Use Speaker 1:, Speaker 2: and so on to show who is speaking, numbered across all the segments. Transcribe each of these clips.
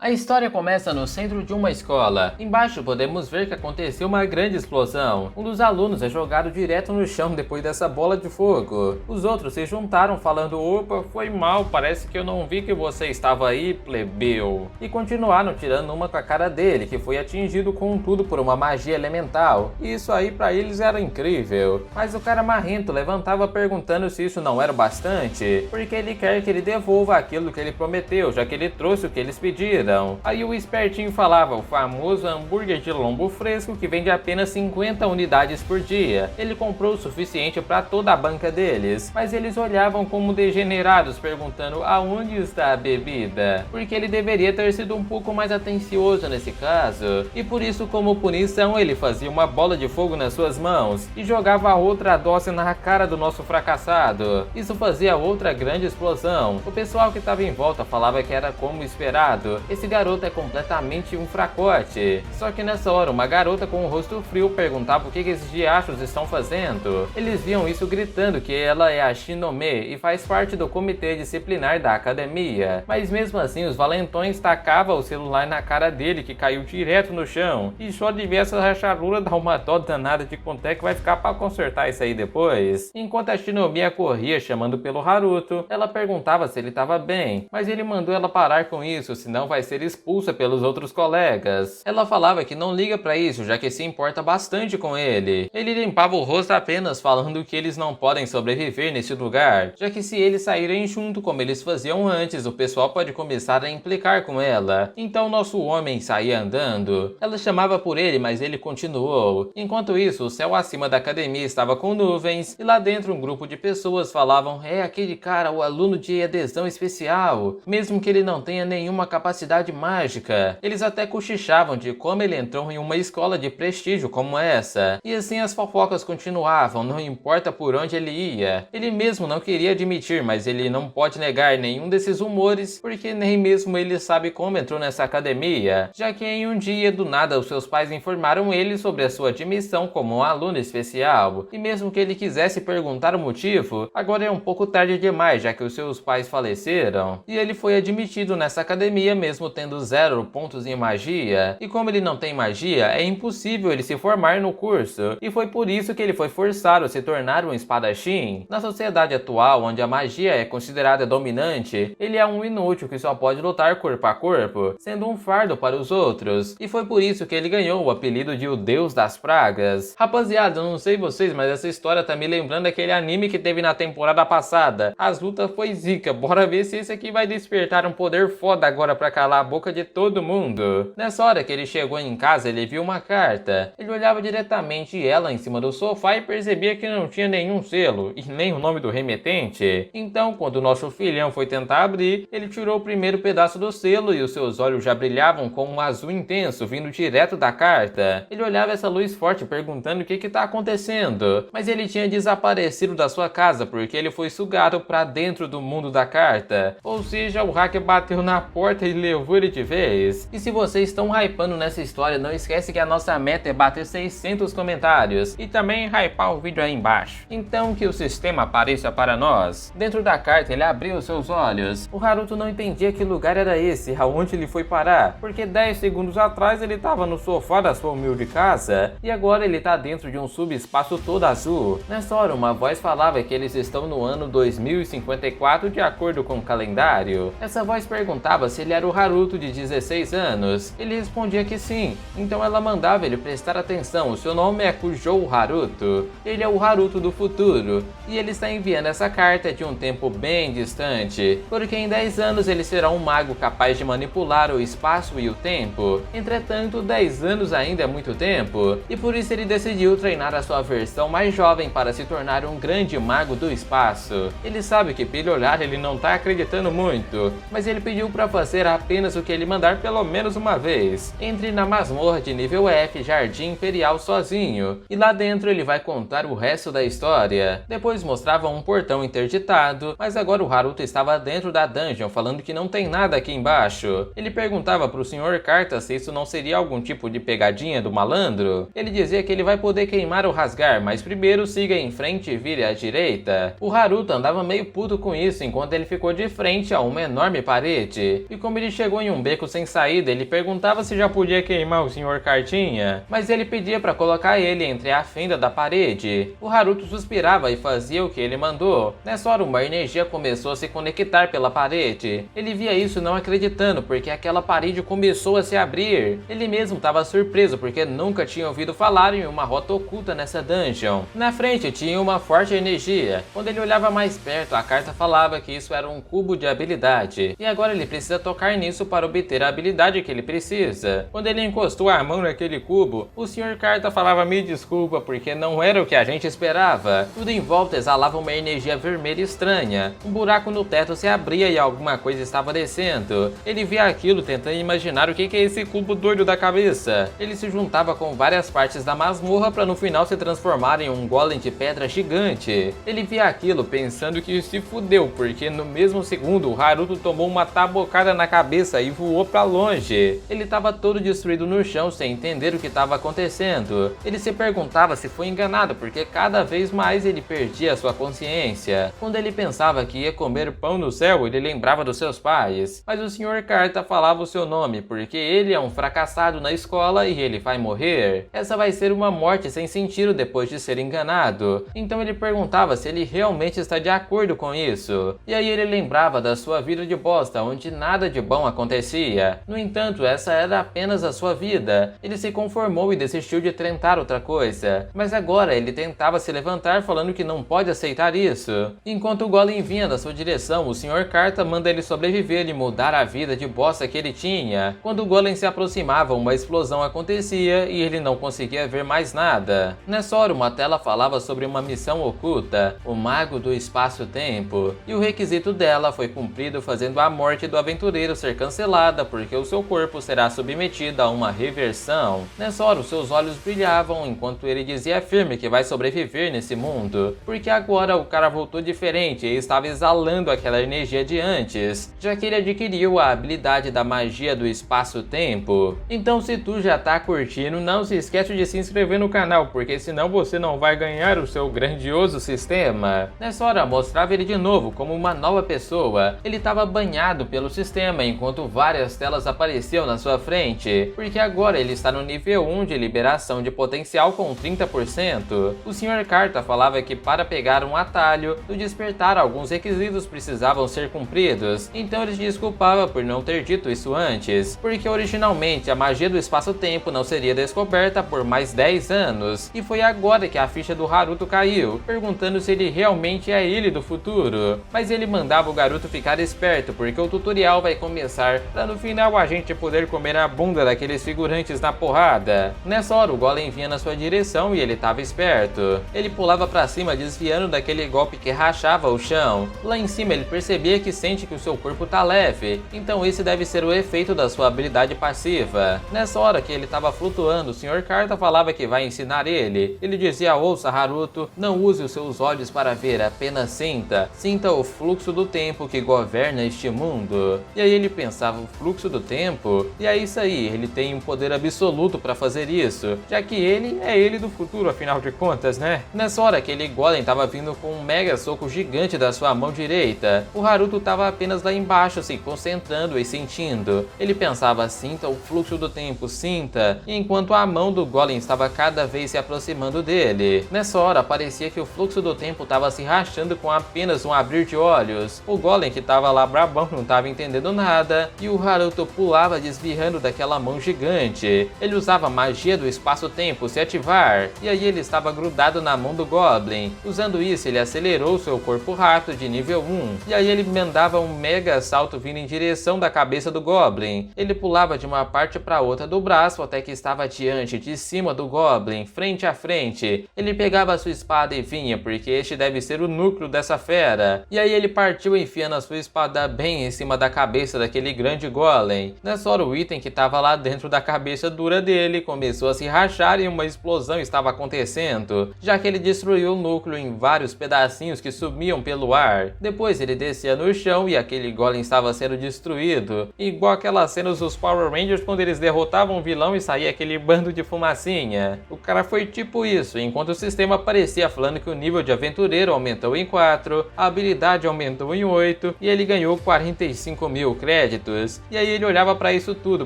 Speaker 1: A história começa no centro de uma escola. Embaixo podemos ver que aconteceu uma grande explosão. Um dos alunos é jogado direto no chão depois dessa bola de fogo. Os outros se juntaram falando: "Opa, foi mal, parece que eu não vi que você estava aí, plebeu." E continuaram tirando uma com a cara dele, que foi atingido com tudo por uma magia elemental. E isso aí pra eles era incrível. Mas o cara marrento levantava perguntando se isso não era bastante, porque ele quer que ele devolva aquilo que ele prometeu, já que ele trouxe o que eles pediram. Aí o espertinho falava: "O famoso hambúrguer de lombo fresco que vende apenas 50 unidades por dia. Ele comprou o suficiente para toda a banca deles." Mas eles olhavam como degenerados, perguntando aonde está a bebida, porque ele deveria ter sido um pouco mais atencioso nesse caso. E por isso, como punição, ele fazia uma bola de fogo nas suas mãos e jogava outra dose na cara do nosso fracassado. Isso fazia outra grande explosão. O pessoal que estava em volta falava que era como esperado. Esse garoto é completamente um fracote. Só que nessa hora, uma garota com um rosto frio perguntava o que esses diachos estão fazendo. Eles viam isso gritando que ela é a Shinome e faz parte do comitê disciplinar da academia. Mas mesmo assim, os valentões tacavam o celular na cara dele, que caiu direto no chão. E só de ver essa rachadura dá uma dó danada de quanto é que vai ficar para consertar isso aí depois. Enquanto a Shinomiya corria chamando pelo Haruto, ela perguntava se ele estava bem, mas ele mandou ela parar com isso, senão vai ser expulsa pelos outros colegas. Ela falava que não liga pra isso, já que se importa bastante com ele. Ele limpava o rosto apenas falando que eles não podem sobreviver nesse lugar, já que se eles saírem junto como eles faziam antes, o pessoal pode começar a implicar com ela. Então nosso homem saía andando. Ela chamava por ele, mas ele continuou. Enquanto isso, o céu acima da academia estava com nuvens, e lá dentro um grupo de pessoas falavam: "É aquele cara, o aluno de adesão especial, mesmo que ele não tenha nenhuma capacidade mágica." Eles até cochichavam de como ele entrou em uma escola de prestígio como essa. E assim as fofocas continuavam, não importa por onde ele ia. Ele mesmo não queria admitir, mas ele não pode negar nenhum desses rumores, porque nem mesmo ele sabe como entrou nessa academia, já que em um dia do nada os seus pais informaram ele sobre a sua admissão como um aluno especial. E mesmo que ele quisesse perguntar o motivo, agora é um pouco tarde demais, já que os seus pais faleceram. E ele foi admitido nessa academia mesmo tendo 0 pontos em magia, e como ele não tem magia, é impossível ele se formar no curso, e foi por isso que ele foi forçado a se tornar um espadachim. Na sociedade atual, onde a magia é considerada dominante, ele é um inútil que só pode lutar corpo a corpo, sendo um fardo para os outros, e foi por isso que ele ganhou o apelido de o Deus das Pragas. Rapaziada, eu não sei vocês, mas essa história tá me lembrando aquele anime que teve na temporada passada. As lutas foi zica, bora ver se esse aqui vai despertar um poder foda agora pra calar a boca de todo mundo. Nessa hora que ele chegou em casa, ele viu uma carta. Ele olhava diretamente ela em cima do sofá e percebia que não tinha nenhum selo, e nem o nome do remetente. Então, quando o nosso filhão foi tentar abrir, ele tirou o primeiro pedaço do selo e os seus olhos já brilhavam com um azul intenso vindo direto da carta. Ele olhava essa luz forte perguntando o que tá acontecendo, mas ele tinha desaparecido da sua casa porque ele foi sugado pra dentro do mundo da carta. Ou seja, o hacker bateu na porta e levou ele de vez. E se vocês estão hypando nessa história, não esquece que a nossa meta é bater 600 comentários e também hypar o vídeo aí embaixo. Então que o sistema apareça para nós. Dentro da carta ele abriu seus olhos. O Haruto não entendia que lugar era esse, aonde ele foi parar, porque 10 segundos atrás ele estava no sofá da sua humilde casa e agora ele tá dentro de um subespaço todo azul. Nessa hora uma voz falava que eles estão no ano 2054 de acordo com o calendário. Essa voz perguntava se ele era o Haruto de 16 anos. Ele respondia que sim, então ela mandava ele prestar atenção. O seu nome é Kujou Haruto. Ele é o Haruto do futuro e ele está enviando essa carta de um tempo bem distante, porque em 10 anos ele será um mago capaz de manipular o espaço e o tempo. Entretanto, 10 anos ainda é muito tempo, e por isso ele decidiu treinar a sua versão mais jovem para se tornar um grande mago do espaço. Ele sabe que pelo olhar ele não tá acreditando muito, mas ele pediu para fazer apenas o que ele mandar pelo menos uma vez. Entre na masmorra de nível F, Jardim Imperial sozinho, e lá dentro ele vai contar o resto da história. Depois mostrava um portão interditado, mas agora o Haruto estava dentro da dungeon falando que não tem nada aqui embaixo. Ele perguntava pro Sr. Carta se isso não seria algum tipo de pegadinha do malandro. Ele dizia que ele vai poder queimar ou rasgar, mas primeiro siga em frente e vire à direita. O Haruto andava meio puto com isso enquanto ele ficou de frente a uma enorme parede, e como ele chegou chegou em um beco sem saída, ele perguntava se já podia queimar o Sr. Cartinha, mas ele pedia para colocar ele entre a fenda da parede. O Haruto suspirava e fazia o que ele mandou. Nessa hora, uma energia começou a se conectar pela parede. Ele via isso não acreditando, porque aquela parede começou a se abrir. Ele mesmo estava surpreso, porque nunca tinha ouvido falar em uma rota oculta nessa dungeon. Na frente tinha uma forte energia. Quando ele olhava mais perto, a carta falava que isso era um cubo de habilidade. E agora ele precisa tocar nisso para obter a habilidade que ele precisa. Quando ele encostou a mão naquele cubo, o Sr. Carta falava: me desculpa, porque não era o que a gente esperava. Tudo em volta exalava uma energia vermelha estranha. Um buraco no teto se abria e alguma coisa estava descendo. Ele via aquilo tentando imaginar o que é esse cubo doido da cabeça. Ele se juntava com várias partes da masmorra para no final se transformar em um golem de pedra gigante. Ele via aquilo pensando que se fudeu, porque no mesmo segundo o Haruto tomou uma tabocada na cabeça e voou para longe. Ele estava todo destruído no chão sem entender o que estava acontecendo. Ele se perguntava se foi enganado, porque cada vez mais ele perdia sua consciência. Quando ele pensava que ia comer pão no céu, ele lembrava dos seus pais. Mas o Sr. Carta falava o seu nome, porque ele é um fracassado na escola e ele vai morrer. Essa vai ser uma morte sem sentido depois de ser enganado. Então ele perguntava se ele realmente está de acordo com isso. E aí ele lembrava da sua vida de bosta, onde nada de bom acontecia. No entanto, essa era apenas a sua vida. Ele se conformou e desistiu de tentar outra coisa. Mas agora ele tentava se levantar falando que não pode aceitar isso. Enquanto o golem vinha da sua direção, o Sr. Carta manda ele sobreviver e mudar a vida de bosta que ele tinha. Quando o golem se aproximava, uma explosão acontecia e ele não conseguia ver mais nada. Nessa hora, uma tela falava sobre uma missão oculta, o Mago do Espaço-Tempo, e o requisito dela foi cumprido, fazendo a morte do aventureiro ser cancelada, porque o seu corpo será submetido a uma reversão. Nessa hora, os seus olhos brilhavam enquanto ele dizia firme que vai sobreviver nesse mundo, porque agora o cara voltou diferente e estava exalando aquela energia de antes, já que ele adquiriu a habilidade da magia do espaço-tempo. Então, se tu já tá curtindo, não se esquece de se inscrever no canal, porque senão você não vai ganhar o seu grandioso sistema. Nessa hora, mostrava ele de novo como uma nova pessoa. Ele estava banhado pelo sistema, enquanto várias telas apareciam na sua frente, porque agora ele está no nível 1 de liberação de potencial com 30%. O Sr. Carta falava que para pegar um atalho do despertar, alguns requisitos precisavam ser cumpridos, então ele se desculpava por não ter dito isso antes, porque originalmente a magia do espaço-tempo não seria descoberta por mais 10 anos, e foi agora que a ficha do Haruto caiu, perguntando se ele realmente é ele do futuro. Mas ele mandava o garoto ficar esperto, porque o tutorial vai começar para no final a gente poder comer a bunda daqueles figurantes na porrada. Nessa hora o golem vinha na sua direção e ele estava esperto. Ele pulava para cima desviando daquele golpe que rachava o chão. Lá em cima ele percebia que sente que o seu corpo tá leve, então esse deve ser o efeito da sua habilidade passiva. Nessa hora que ele estava flutuando, o Sr. Carta falava que vai ensinar ele. Ele dizia: ouça Haruto, não use os seus olhos para ver, apenas sinta. Sinta o fluxo do tempo que governa este mundo. E aí ele pensava: o fluxo do tempo? E é isso aí, ele tem um poder absoluto para fazer isso, já que ele é ele do futuro, afinal de contas, né? Nessa hora aquele golem estava vindo com um mega soco gigante da sua mão direita. O Haruto estava apenas lá embaixo, se concentrando e sentindo. Ele pensava: sinta o fluxo do tempo, sinta. E enquanto a mão do golem estava cada vez se aproximando dele. Nessa hora parecia que o fluxo do tempo estava se rachando com apenas um abrir de olhos. O golem que estava lá brabão não estava entendendo nada, e o Haruto pulava desviando daquela mão gigante. Ele usava a magia do espaço-tempo se ativar, e aí ele estava grudado na mão do Goblin. Usando isso, ele acelerou seu corpo rápido de nível 1, e aí ele mandava um mega salto vindo em direção da cabeça do Goblin. Ele pulava de uma parte para outra do braço até que estava diante de cima do Goblin, frente a frente. Ele pegava a sua espada e vinha, porque este deve ser o núcleo dessa fera. E aí ele partiu enfiando a sua espada bem em cima da cabeça daquele grande Golem. Nessa hora o item que estava lá dentro da cabeça dura dele começou a se rachar e uma explosão estava acontecendo, já que ele destruiu o núcleo em vários pedacinhos que sumiam pelo ar. Depois ele descia no chão e aquele Golem estava sendo destruído, igual aquelas cenas dos Power Rangers quando eles derrotavam um vilão e saía aquele bando de fumacinha. O cara foi tipo isso, enquanto o sistema aparecia falando que o nível de aventureiro aumentou em 4, a habilidade aumentou em 8 e ele ganhou 45 mil créditos. créditos. E aí ele olhava pra isso tudo,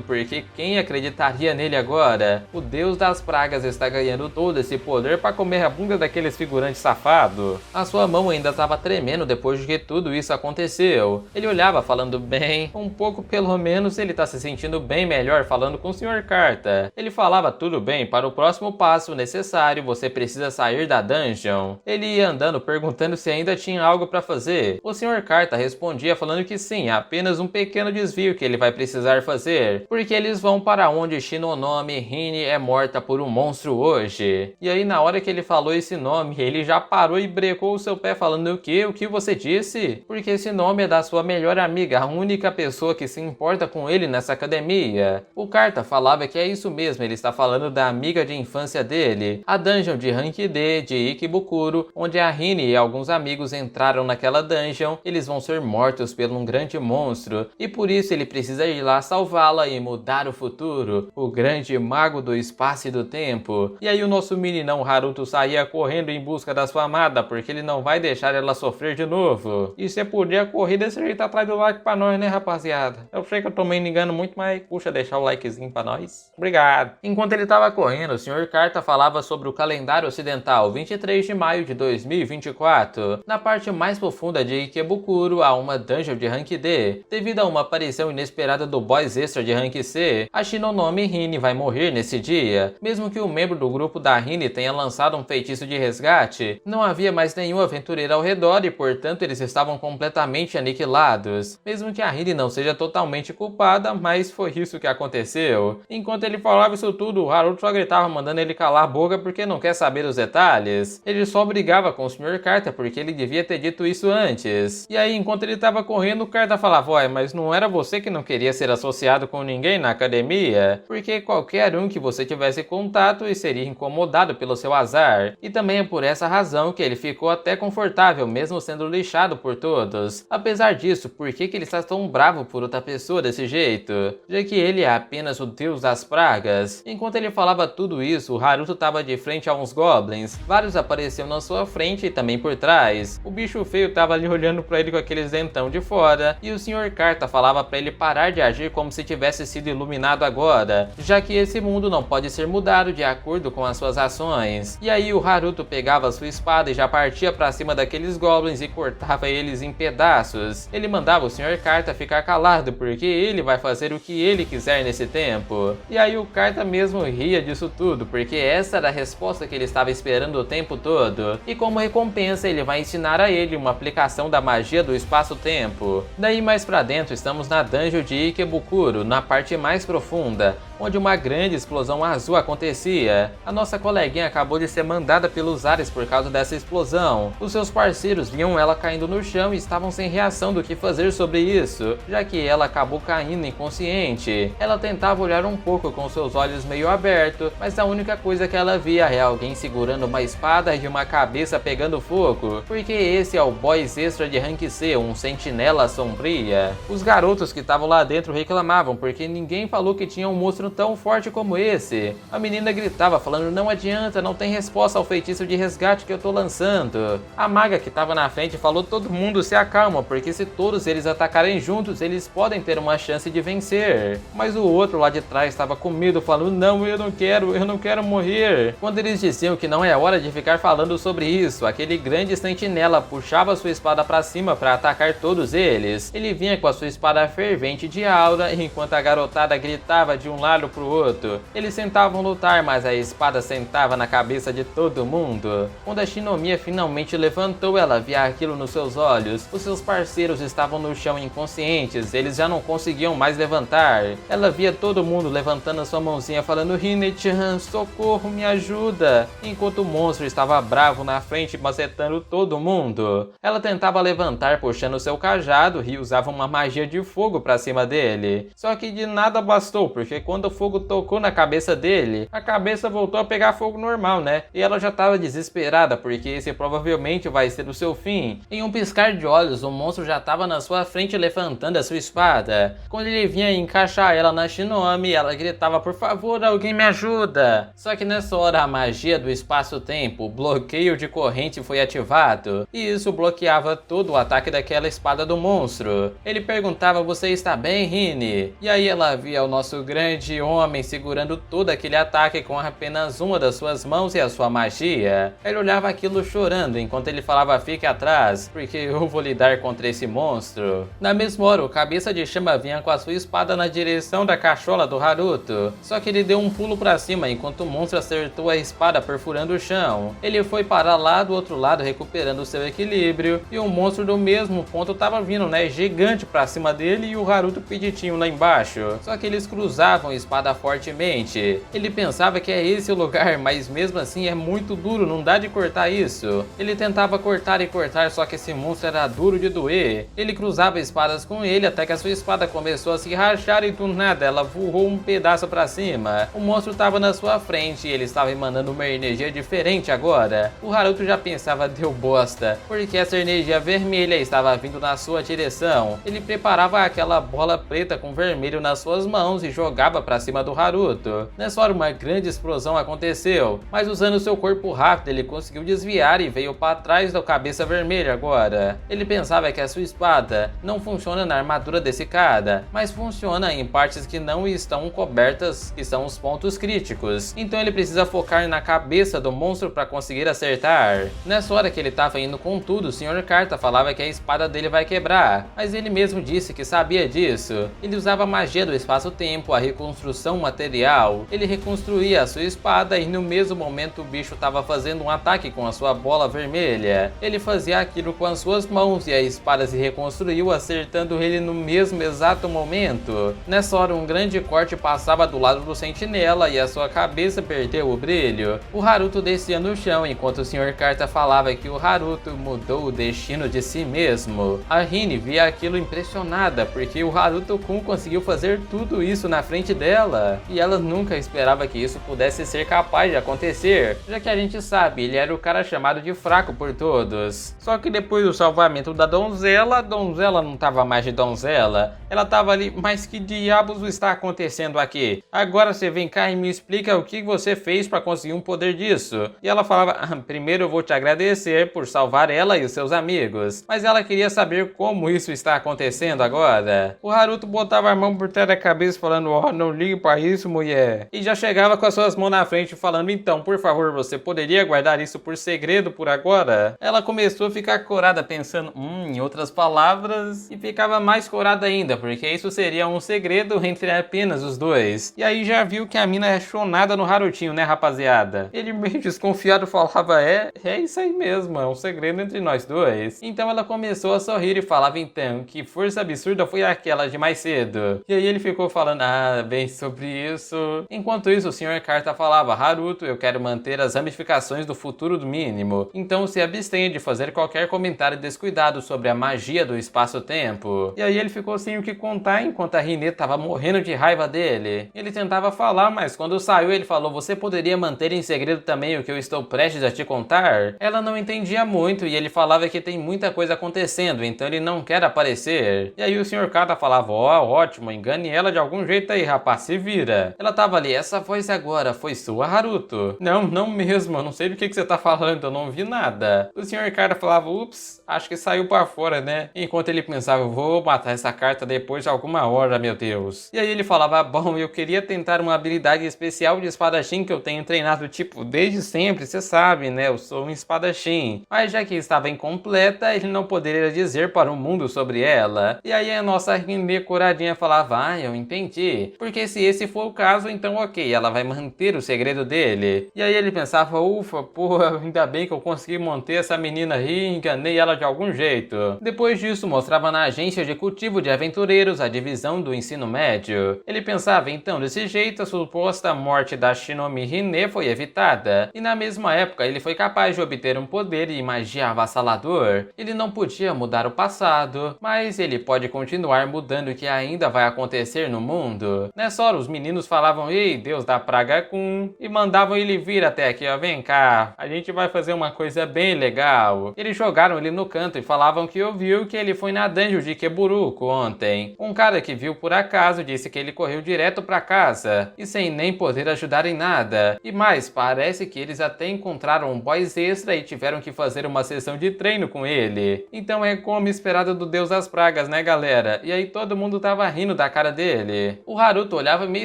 Speaker 1: porque quem acreditaria nele agora? O deus das pragas está ganhando todo esse poder pra comer a bunda daqueles figurantes safados. A sua mão ainda estava tremendo depois de que tudo isso aconteceu. Ele olhava falando bem, um pouco pelo menos ele tá se sentindo bem melhor falando com o Sr. Carta. Ele falava tudo bem, para o próximo passo necessário você precisa sair da dungeon. Ele ia andando perguntando se ainda tinha algo para fazer. O Sr. Carta respondia falando que sim, apenas um pequeno desvio que ele vai precisar fazer, porque eles vão para onde Shinonome Hine é morta por um monstro hoje. E aí na hora que ele falou esse nome, ele já parou e brecou o seu pé falando o que? O que você disse? Porque esse nome é da sua melhor amiga, a única pessoa que se importa com ele nessa academia. O Carta falava que é isso mesmo, ele está falando da amiga de infância dele, a dungeon de Rank D de Ikebukuro, onde a Hine e alguns amigos entraram naquela dungeon. Eles vão ser mortos por um grande monstro e por isso ele precisa ir lá salvá-la e mudar o futuro, o grande mago do espaço e do tempo. E aí o nosso meninão Haruto saía correndo em busca da sua amada, porque ele não vai deixar ela sofrer de novo. E se podia correr desse jeito atrás do like pra nós, né, rapaziada? Eu sei que eu tô me engano muito, mas puxa deixar o likezinho pra nós. Obrigado. Enquanto ele tava correndo, o Sr. Carta falava sobre o calendário ocidental 23 de maio de 2024. Na parte mais profunda de Ikebukuro há uma dungeon de Rank D. Devido a uma aparição inesperada do boss extra de Rank C, a Shinonome Hine vai morrer nesse dia. Mesmo que o membro do grupo da Hine tenha lançado um feitiço de resgate, não havia mais nenhum aventureiro ao redor e portanto eles estavam completamente aniquilados. Mesmo que a Hine não seja totalmente culpada, mas foi isso que aconteceu. Enquanto ele falava isso tudo, o Haruto só gritava mandando ele calar a boca porque não quer saber os detalhes. Ele só brigava com o Sr. Carta porque ele devia ter dito isso antes. E aí enquanto ele estava correndo, o Carta falava, ué, mas não era você que não queria ser associado com ninguém na academia? Porque qualquer um que você tivesse contato e seria incomodado pelo seu azar. E também é por essa razão que ele ficou até confortável, mesmo sendo lixado por todos. Apesar disso, por que ele está tão bravo por outra pessoa desse jeito? Já que ele é apenas o deus das pragas. Enquanto ele falava tudo isso, o Haruto estava de frente a uns goblins. Vários apareciam na sua frente e também por trás. O bicho feio estava ali olhando para ele com aqueles dentão de fora. E o Sr. Carta falava para ele parar de agir como se tivesse sido iluminado agora, já que esse mundo não pode ser mudado de acordo com as suas ações. E aí o Haruto pegava sua espada e já partia para cima daqueles goblins e cortava eles em pedaços. Ele mandava o Sr. Carta ficar calado porque ele vai fazer o que ele quiser nesse tempo. E aí o Carta mesmo ria disso tudo, porque essa era a resposta que ele estava esperando o tempo todo. E como recompensa ele vai ensinar a ele uma aplicação da magia do espaço-tempo. Daí mais pra dentro estamos na dungeon de Ikebukuro, na parte mais profunda, onde uma grande explosão azul acontecia. A nossa coleguinha acabou de ser mandada pelos ares por causa dessa explosão. Os seus parceiros viam ela caindo no chão e estavam sem reação do que fazer sobre isso, já que ela acabou caindo inconsciente. Ela tentava olhar um pouco com seus olhos meio abertos, mas a única coisa que ela via é alguém segurando uma espada e uma cabeça pegando fogo, porque esse é o boss extra de Rank C, um sentinela sombria. Os garotos que estavam lá dentro reclamavam porque ninguém falou que tinha um monstro tão forte como esse. A menina gritava falando, não adianta, não tem resposta ao feitiço de resgate que eu tô lançando. A maga que estava na frente falou, todo mundo se acalma, porque se todos eles atacarem juntos, eles podem ter uma chance de vencer. Mas o outro lá de trás estava com medo, falando, não, eu não quero morrer. Quando eles diziam que não é hora de ficar falando sobre isso, aquele grande sentinela puxava sua espada para cima para atacar todos eles. Ele vinha com a sua espada fervente de aura, enquanto a garotada gritava de um lado pro outro. Eles tentavam lutar, mas a espada sentava na cabeça de todo mundo. Quando a Shinomiya finalmente levantou, ela via aquilo nos seus olhos. Os seus parceiros estavam no chão inconscientes, eles já não conseguiam mais levantar. Ela via todo mundo levantando a sua mãozinha falando, Hine-chan, socorro, me ajuda. Enquanto o monstro estava bravo na frente, macetando todo mundo. Ela tentava levantar puxando seu cajado e usava uma magia de fogo pra cima dele. Só que de nada bastou, porque quando o fogo tocou na cabeça dele, a cabeça voltou a pegar fogo normal, né? E ela já estava desesperada, porque esse provavelmente vai ser o seu fim. Em um piscar de olhos, o monstro já estava na sua frente levantando a sua espada. Quando ele vinha encaixar ela na Shinomi, ela gritava, por favor, alguém me ajuda. Só que nessa hora a magia do espaço-tempo, o bloqueio de corrente foi ativado, e isso bloqueava todo o ataque daquela espada do monstro. Ele perguntava perguntava: você está bem, Rini? E aí ela via o nosso grande homem segurando todo aquele ataque com apenas uma das suas mãos e a sua magia. Ele olhava aquilo chorando enquanto ele falava: fique atrás, porque eu vou lidar contra esse monstro. Na mesma hora, o Cabeça de Chama vinha com a sua espada na direção da cachola do Haruto, só que ele deu um pulo pra cima enquanto o monstro acertou a espada perfurando o chão. Ele foi parar lá do outro lado recuperando seu equilíbrio, e o monstro do mesmo ponto tava vindo, né, gigante pra cima dele, e o Haruto peditinho lá embaixo. Só que eles cruzavam a espada fortemente. Ele pensava que é esse o lugar, mas mesmo assim é muito duro, não dá de cortar isso. Ele tentava cortar e cortar, só que esse monstro era duro de doer. Ele cruzava espadas com ele até que a sua espada começou a se rachar e do nada ela voou um pedaço pra cima. O monstro estava na sua frente e ele estava emanando uma energia diferente agora. O Haruto já pensava: deu bosta, porque essa energia vermelha estava vindo na sua direção. Ele preparava aquela bola preta com vermelho nas suas mãos e jogava pra cima do Haruto. Nessa hora uma grande explosão aconteceu, mas usando seu corpo rápido ele conseguiu desviar e veio para trás do Cabeça Vermelha agora. Ele pensava que a sua espada não funciona na armadura desse cara, mas funciona em partes que não estão cobertas, que são os pontos críticos. Então ele precisa focar na cabeça do monstro para conseguir acertar. Nessa hora que ele estava indo com tudo, o Sr. Carta falava que a espada dele vai quebrar, mas ele mesmo disse que sabia disso. Ele usava a magia do espaço-tempo, a reconstrução material. Ele reconstruía a sua espada e no mesmo momento o bicho estava fazendo um ataque com a sua bola vermelha. Ele fazia aquilo com as suas mãos e a espada se reconstruiu, acertando ele no mesmo exato momento. Nessa hora um grande corte passava do lado do sentinela e a sua cabeça perdeu o brilho. O Haruto descia no chão enquanto o Sr. Carta falava que o Haruto mudou o destino de si mesmo. A Rini via aquilo impressionada porque o Haruto-kun conseguiu fazer tudo isso na frente dela e ela nunca esperava que isso pudesse ser capaz de acontecer, já que a gente sabe, ele era o cara chamado de fraco por todos. Só que depois do salvamento da donzela, a donzela não tava mais de donzela, ela tava ali: mas que diabos está acontecendo aqui? Agora você vem cá e me explica o que você fez para conseguir um poder disso. E ela falava: primeiro eu vou te agradecer por salvar ela e os seus amigos, mas ela queria saber como isso está acontecendo agora. O Haruto botava a mão por trás da cabeça falando: ó, não ligue para isso, mulher. E já chegava com as suas mãos na frente falando: então, por favor, você poderia guardar isso por segredo por agora? Ela começou a ficar corada pensando em outras palavras e ficava mais corada ainda, porque isso seria um segredo entre apenas os dois. E aí já viu que a mina é chonada no Harutinho, né, rapaziada? Ele meio desconfiado falava: é isso aí mesmo, é um segredo entre nós dois. Então ela começou a sorrir e falava: então, que força absurda foi aquela de mais cedo? E aí ele ficou falando: bem, sobre isso. Enquanto isso, o Sr. Carta falava: Haruto, eu quero manter as ramificações do futuro do mínimo, então se abstenha de fazer qualquer comentário descuidado sobre a magia do espaço-tempo. E aí ele ficou sem o que contar enquanto a Rinne tava morrendo de raiva dele. Ele tentava falar, mas quando saiu ele falou: você poderia manter em segredo também o que eu estou prestes a te contar? Ela não entendia muito e ele falava que tem muita coisa acontecendo, então ele não quer aparecer. E aí o Sr. Carta falava: ó, ótimo, engane ela de algum jeito aí, rapaz, se vira. Ela tava ali: essa voz agora foi sua, Haruto? Não mesmo, eu não sei do que você tá falando, eu não vi nada. O Sr. Carta falava: ups, acho que saiu pra fora, né? Enquanto ele pensava: vou matar essa carta depois de alguma hora, meu Deus. E aí ele falava: bom, eu queria tentar uma habilidade especial de espadachim que eu tenho treinado, tipo, desde sempre, você sabe, né? Eu sou um espadachim. Mas já que estava incompleta, ele não poderia dizer para o mundo sobre ela. E aí a nossa Rinne curadinha falava: eu entendi. Porque se esse for o caso, então ok, ela vai manter o segredo dele. E aí ele pensava: ufa, porra, ainda bem que eu consegui manter essa menina aí, enganei ela de algum jeito. Depois disso, mostrava na agência de cultivo de aventureiros a divisão do ensino médio. Ele pensava: então, desse jeito, a suposta morte da Shinomi Rinne foi evitada. E na mesma época, ele foi capaz de obter um poder e magia avassalador. Ele não podia mudar o passado, mas ele pode continuar mudando o que ainda vai acontecer no mundo. Nessa hora, os meninos falavam: ei, Deus da Praga Kun, e mandavam ele vir até aqui, ó, vem cá, a gente vai fazer uma coisa bem legal. Eles jogaram ele no canto e falavam que ouviu que ele foi na dungeon de Keburuko ontem. Um cara que viu por acaso disse que ele correu direto pra casa, e sem nem poder ajudar em nada. E mais, parece que eles até encontraram um boss extra e tiveram que fazer uma sessão de treino com ele. Então é como esperado do Deus das Pragas, né, galera? galera, e aí todo mundo tava rindo da cara dele. O Haruto olhava meio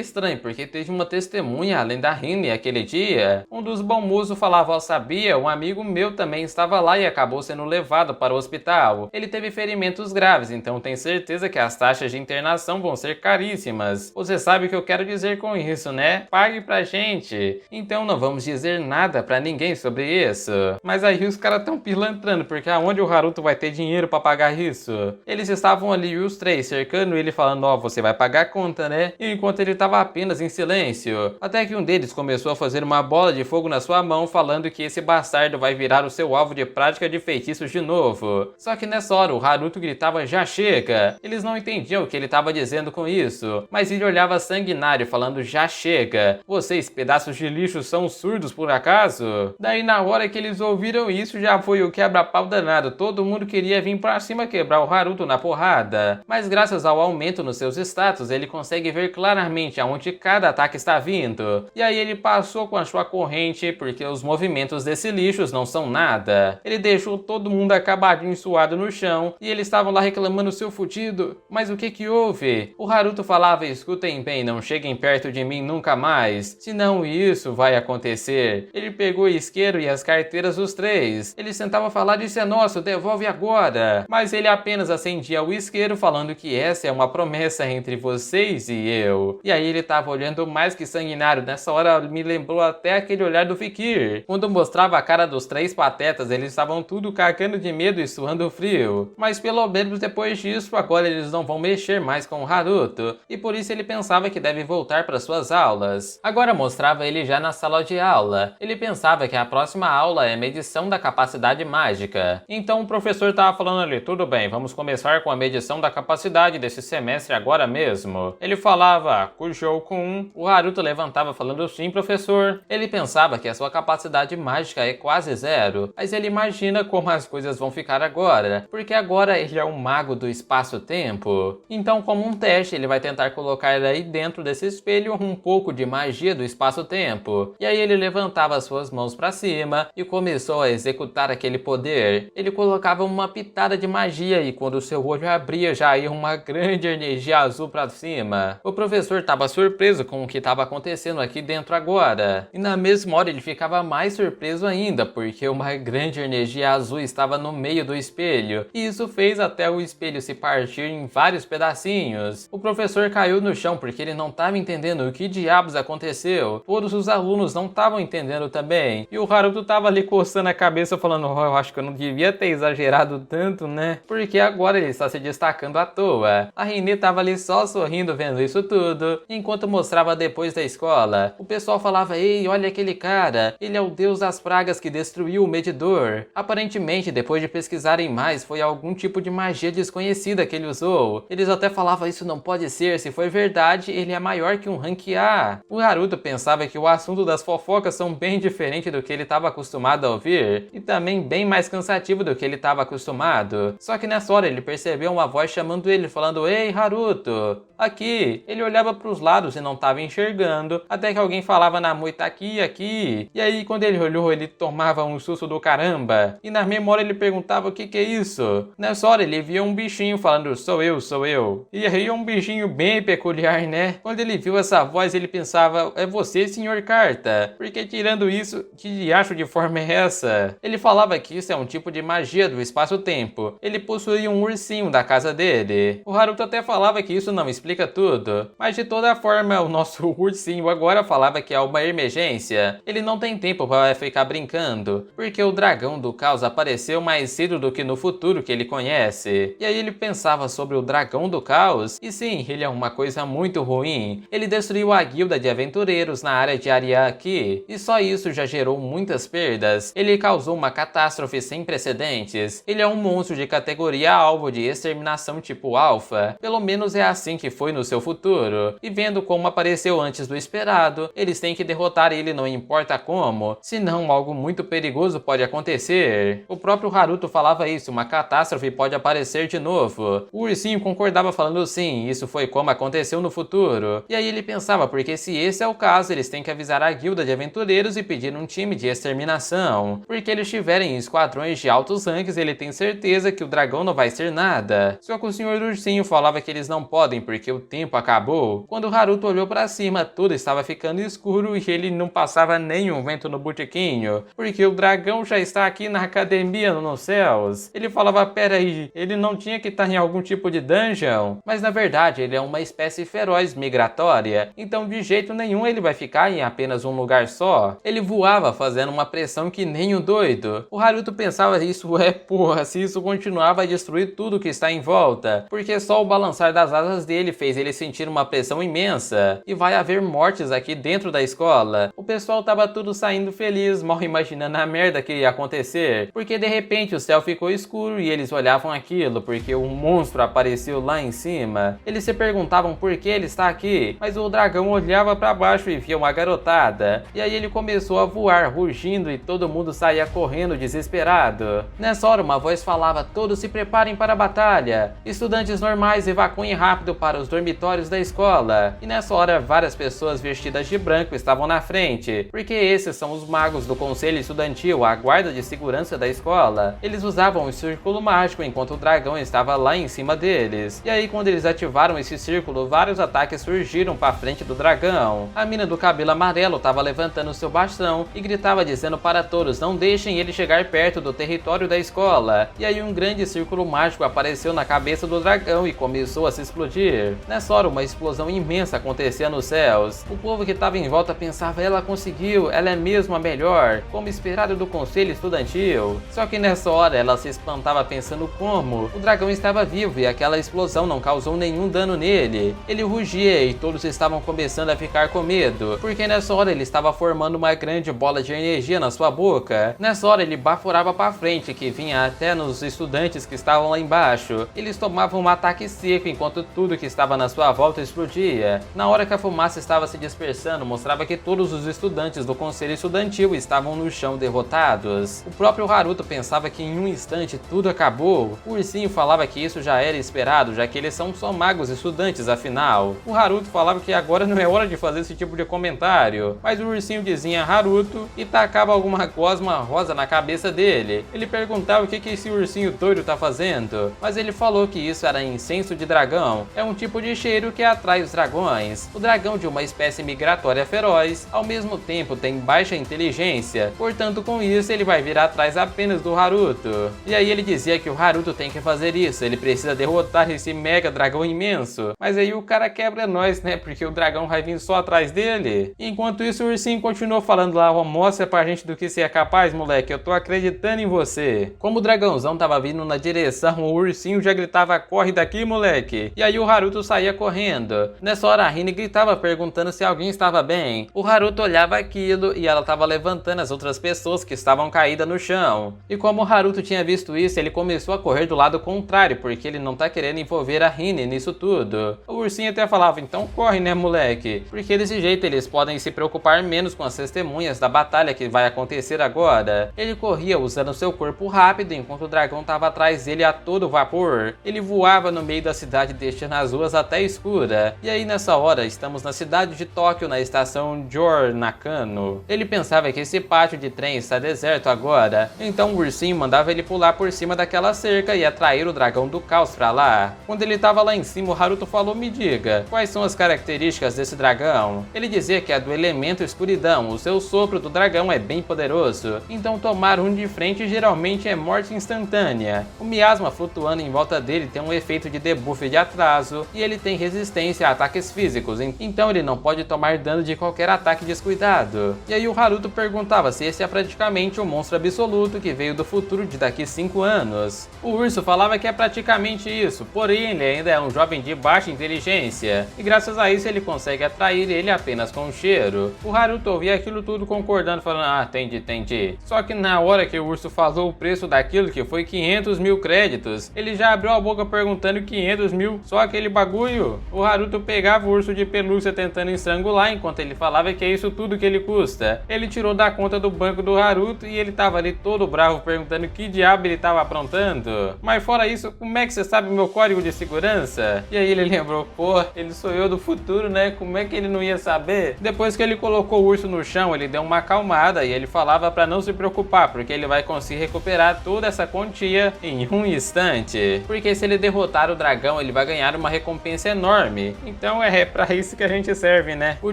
Speaker 1: estranho, porque teve uma testemunha além da Rin aquele dia. Um dos Bonmuso falava, ó, sabia, um amigo meu também estava lá e acabou sendo levado para o hospital. Ele teve ferimentos graves, então tem certeza que as taxas de internação vão ser caríssimas. Você sabe o que eu quero dizer com isso, né? Pague pra gente. Então não vamos dizer nada pra ninguém sobre isso. Mas aí os caras tão pilantrando, porque aonde o Haruto vai ter dinheiro pra pagar isso? Eles estavam ali os três cercando ele falando, ó, você vai pagar a conta, né? E enquanto ele tava apenas em silêncio. Até que um deles começou a fazer uma bola de fogo na sua mão, falando que esse bastardo vai virar o seu alvo de prática de feitiços de novo. Só que nessa hora o Haruto gritava, já chega. Eles não entendiam o que ele estava dizendo com isso, mas ele olhava sanguinário falando, já chega. Vocês, pedaços de lixo, são surdos por acaso? Daí na hora que eles ouviram isso já foi o quebra-pau danado. Todo mundo queria vir pra cima quebrar o Haruto na porrada. Mas graças ao aumento nos seus status, ele consegue ver claramente aonde cada ataque está vindo. E aí ele passou com a sua corrente, porque os movimentos desse lixo não são nada. Ele deixou todo mundo acabadinho e suado no chão, e eles estavam lá reclamando, seu fudido. Mas o que que houve? O Haruto falava, escutem bem, não cheguem perto de mim nunca mais, senão isso vai acontecer. Ele pegou o isqueiro e as carteiras dos três. Ele tentava falar, isso é nosso, devolve agora. Mas ele apenas acendia o isqueiro falando que essa é uma promessa entre vocês e eu. E aí ele tava olhando mais que sanguinário. Nessa hora me lembrou até aquele olhar do Fikir. Quando mostrava a cara dos três patetas, eles estavam tudo cagando de medo e suando frio. Mas pelo menos depois disso, agora eles não vão mexer mais com o Haruto. E por isso ele pensava que deve voltar para suas aulas. Agora mostrava ele já na sala de aula. Ele pensava que a próxima aula é medição da capacidade mágica. Então o professor tava falando ali, tudo bem, vamos começar com a medição da capacidade desse semestre agora mesmo. Ele falava, Kujou-kun. O Haruto levantava falando, sim, professor. Ele pensava que a sua capacidade mágica é quase zero, mas ele imagina como as coisas vão ficar agora, porque agora ele é um mago do espaço-tempo. Então, como um teste, ele vai tentar colocar aí dentro desse espelho um pouco de magia do espaço-tempo. E aí ele levantava suas mãos para cima e começou a executar aquele poder. Ele colocava uma pitada de magia e quando seu olho abria já ia uma grande energia azul para cima. O professor estava surpreso com o que estava acontecendo aqui dentro agora. E na mesma hora ele ficava mais surpreso ainda, porque uma grande energia azul estava no meio do espelho. E isso fez até o espelho se partir em vários pedacinhos. O professor caiu no chão porque ele não estava entendendo o que diabos aconteceu. Todos os alunos não estavam entendendo também. E o Haruto estava ali coçando a cabeça falando, oh, eu acho que eu não devia ter exagerado tanto, né? Porque agora ele está se destacando à toa. A Rin estava ali só sorrindo vendo isso tudo, enquanto mostrava depois da escola. O pessoal falava, ei, olha aquele cara, ele é o deus das pragas que destruiu o medidor. Aparentemente, depois de pesquisarem mais, foi algum tipo de magia desconhecida que ele usou. Eles até falavam, isso não pode ser, se for verdade, ele é maior que um rank A. O Haruto pensava que o assunto das fofocas são bem diferente do que ele estava acostumado a ouvir, e também bem mais cansativo do que ele estava acostumado. Só que nessa hora ele percebeu uma voz chamando ele, falando, ei, Haruto, aqui. Ele olhava para os lados e não estava enxergando, até que alguém falava na moita, aqui, aqui. E aí quando ele olhou, ele tomava um susto do caramba. E na memória ele perguntava, o que que é isso? Nessa hora ele via um bichinho falando, sou eu, sou eu. E aí é um bichinho bem peculiar, né? Quando ele viu essa voz, ele pensava, é você, senhor Carta? Porque tirando isso, que diacho de forma é essa? Ele falava que isso é um tipo de magia do espaço-tempo. Ele possuía um ursinho da casa dele. O Haruto até falava que isso não explica tudo. Mas de toda forma, o nosso ursinho agora falava que é uma emergência. Ele não tem tempo para ficar brincando, porque o dragão do caos apareceu mais cedo do que no futuro que ele conhece. E aí ele pensava sobre o dragão do caos, e sim, ele é uma coisa muito ruim. Ele destruiu a guilda de aventureiros na área de Ariake, e só isso já gerou muitas perdas. Ele causou uma catástrofe sem precedentes. Ele é um monstro de categoria alvo de exterminação tipo alfa. Pelo menos é assim que foi no seu futuro. E vendo como apareceu antes do esperado, eles têm que derrotar ele não importa como, senão algo muito perigoso pode acontecer. O próprio Haruto falava isso, uma catástrofe pode aparecer de novo. O ursinho concordava falando sim, isso foi como aconteceu no futuro. E aí ele pensava, porque se esse é o caso, eles têm que avisar a guilda de aventureiros e pedir um time de exterminação. Porque eles estiverem em esquadrões de altos ranks, ele tem certeza que o dragão não vai ser nada. Se Só que o Senhor Ursinho falava que eles não podem porque o tempo acabou. Quando o Haruto olhou para cima, tudo estava ficando escuro e ele não passava nenhum vento no botequinho, porque o dragão já está aqui na academia nos céus. Ele falava, pera aí, ele não tinha que estar em algum tipo de dungeon? Mas na verdade ele é uma espécie feroz migratória, então de jeito nenhum ele vai ficar em apenas um lugar só. Ele voava fazendo uma pressão que nem um doido. O Haruto pensava, isso porra, se isso continuar vai destruir tudo que está em volta, porque só o balançar das asas dele fez ele sentir uma pressão imensa, e vai haver mortes aqui dentro da escola. O pessoal tava tudo saindo feliz, mal imaginando a merda que ia acontecer, porque de repente o céu ficou escuro e eles olhavam aquilo, porque um monstro apareceu lá em cima. Eles se perguntavam por que ele está aqui, mas o dragão olhava para baixo e via uma garotada, e aí ele começou a voar, rugindo, e todo mundo saía correndo desesperado. Nessa hora uma voz falava, todos se preparem para a batalha, estudantes normais evacuem rápido para os dormitórios da escola. E nessa hora várias pessoas vestidas de branco estavam na frente, porque esses são os magos do conselho estudantil, a guarda de segurança da escola. Eles usavam o círculo mágico enquanto o dragão estava lá em cima deles. E aí quando eles ativaram esse círculo, vários ataques surgiram para frente do dragão. A mina do cabelo amarelo estava levantando seu bastão e gritava dizendo para todos, não deixem ele chegar perto do território da escola. E aí um grande círculo mágico apareceu na cabeça do dragão e começou a se explodir. Nessa hora uma explosão imensa acontecia nos céus. O povo que estava em volta pensava, ela conseguiu, ela é mesmo a melhor, como esperado do conselho estudantil. Só que nessa hora ela se espantava pensando como o dragão estava vivo e aquela explosão não causou nenhum dano nele. Ele rugia e todos estavam começando a ficar com medo, porque nessa hora ele estava formando uma grande bola de energia na sua boca. Nessa hora ele baforava para frente, que vinha até nos estudantes que estavam lá embaixo. Eles tomavam um ataque seco enquanto tudo que estava na sua volta explodia. Na hora que a fumaça estava se dispersando, mostrava que todos os estudantes do conselho estudantil estavam no chão derrotados. O próprio Haruto pensava que em um instante tudo acabou. O ursinho falava que isso já era esperado, já que eles são só magos estudantes afinal. O Haruto falava que agora não é hora de fazer esse tipo de comentário, mas o ursinho dizia Haruto e tacava alguma gosma rosa na cabeça dele. Ele perguntava o que esse ursinho doido tá fazendo, mas ele falou que isso era incenso de dragão, é um tipo de cheiro que atrai os dragões. O dragão de uma espécie migratória feroz, ao mesmo tempo tem baixa inteligência, portanto com isso ele vai vir atrás apenas do Haruto. E aí ele dizia que o Haruto tem que fazer isso, ele precisa derrotar esse mega dragão imenso, mas aí o cara quebra nós, né, porque o dragão vai vir só atrás dele. Enquanto isso o ursinho continuou falando lá, mostra pra gente do que você é capaz, moleque, eu tô acreditando em você. Como o dragãozão tava vindo na direção, o ursinho já gritava, corre daqui, moleque. E aí o Haruto saía correndo. Nessa hora a Rin gritava perguntando se alguém estava bem. O Haruto olhava aquilo e ela tava levantando as outras pessoas que estavam caídas no chão. E como o Haruto tinha visto isso, ele começou a correr do lado contrário, porque ele não tá querendo envolver a Rin nisso tudo. O ursinho até falava, então corre, né, moleque? Porque desse jeito eles podem se preocupar menos com as testemunhas da batalha que vai acontecer agora. Ele corria usando seu corpo rápido enquanto o dragão estava atrás dele a todo vapor. Ele voava no meio da cidade deixando as ruas até escura. E aí nessa hora estamos na cidade de Tóquio, na estação Jor Nakano. Ele pensava que esse pátio de trem está deserto agora, então o ursinho mandava ele pular por cima daquela cerca e atrair o dragão do caos pra lá. Quando ele estava lá em cima, o Haruto falou, me diga, quais são as características desse dragão? Ele dizia que é do elemento escuridão, o seu sopro do dragão é bem poderoso, então tomar um de frente geralmente é morte instantânea. O miasma flutuando em volta dele tem um efeito de debuff de atraso e ele tem resistência a ataques físicos, então ele não pode tomar dano de qualquer ataque descuidado. E aí o Haruto perguntava se esse é praticamente um monstro absoluto que veio do futuro de daqui 5 anos. O urso falava que é praticamente isso, porém ele ainda é um jovem de baixa inteligência, e graças a isso ele consegue atrair ele apenas com o cheiro. O Haruto ouvia aquilo tudo concordando, falando, ah, entendi. Só que na hora que o urso falou o preço daquilo, que foi 500 mil créditos, ele já abriu a boca perguntando 500 mil, só aquele bagulho? O Haruto pegava o urso de pelúcia tentando estrangular, enquanto ele falava que é isso tudo que ele custa. Ele tirou da conta do banco do Haruto e ele tava ali todo bravo perguntando que diabo ele tava aprontando. Mas fora isso, como é que você sabe o meu código de segurança? E aí ele lembrou, pô, ele sou eu do futuro, né? Como é que ele não ia saber? Depois que ele colocou o urso no chão, ele deu uma acalmada e ele falava pra não se preocupar, porque ele vai conseguir recuperar toda essa quantia em um instante. Porque porque se ele derrotar o dragão, ele vai ganhar uma recompensa enorme. Então é pra isso que a gente serve, né? O